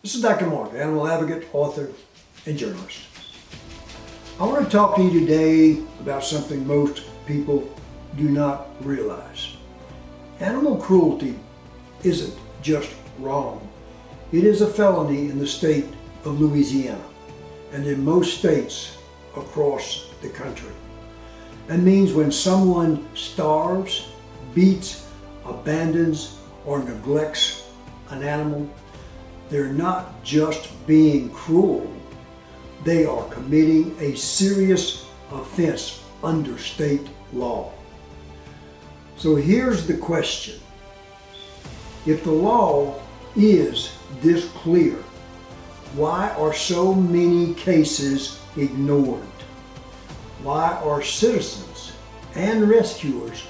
This is Dr. Mark, animal advocate, author, and journalist. I want to talk to you today about something most people do not realize. Animal cruelty isn't just wrong. It is a felony in the state of Louisiana and in most states across the country. That means when someone starves, beats, abandons, or neglects an animal, they're not just being cruel, they are committing a serious offense under state law. So here's the question. If the law is this clear, why are so many cases ignored? Why are citizens and rescuers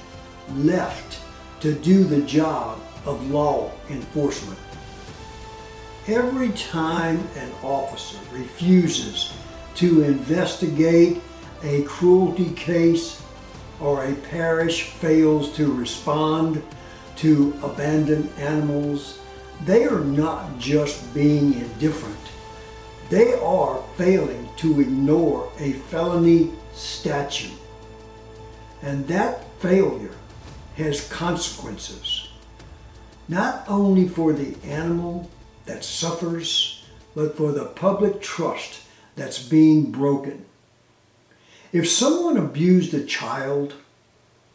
left to do the job of law enforcement? Every time an officer refuses to investigate a cruelty case or a parish fails to respond to abandoned animals, they are not just being indifferent. They are failing to ignore a felony statute. And that failure has consequences, not only for the animal that suffers, but for the public trust that's being broken. If someone abused a child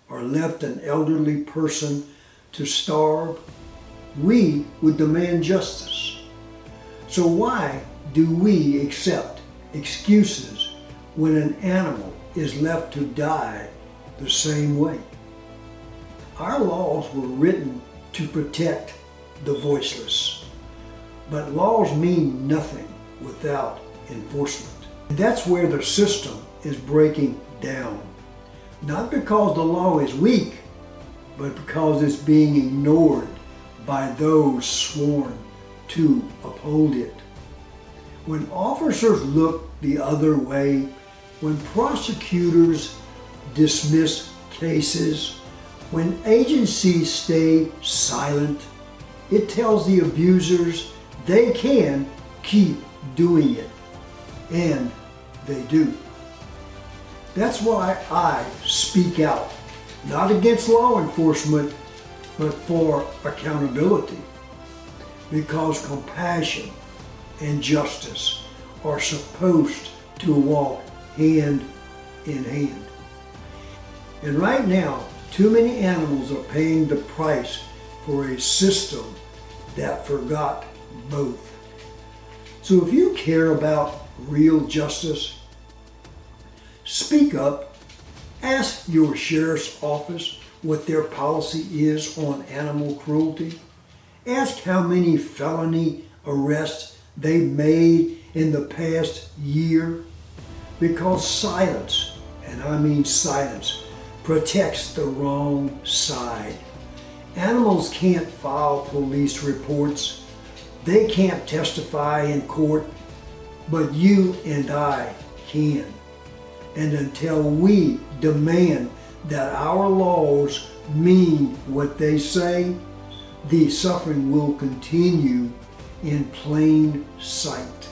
or left an elderly person to starve, we would demand justice. So why do we accept excuses when an animal is left to die the same way? Our laws were written to protect the voiceless. But laws mean nothing without enforcement. And that's where the system is breaking down. Not because the law is weak, but because it's being ignored by those sworn to uphold it. When officers look the other way, when prosecutors dismiss cases, when agencies stay silent, it tells the abusers they can keep doing it, and they do. That's why I speak out, not against law enforcement, but for accountability, because compassion and justice are supposed to walk hand in hand. And right now, too many animals are paying the price for a system that forgot both. So if you care about real justice, speak up. Ask your sheriff's office what their policy is on animal cruelty. Ask how many felony arrests they made in the past year. Because silence, and I mean silence, protects the wrong side. Animals can't file police reports. They can't testify in court, but you and I can. And until we demand that our laws mean what they say, the suffering will continue in plain sight.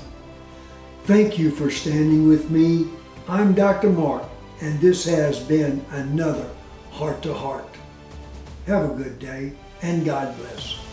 Thank you for standing with me. I'm Dr. Mark, and this has been another Heart to Heart. Have a good day, and God bless.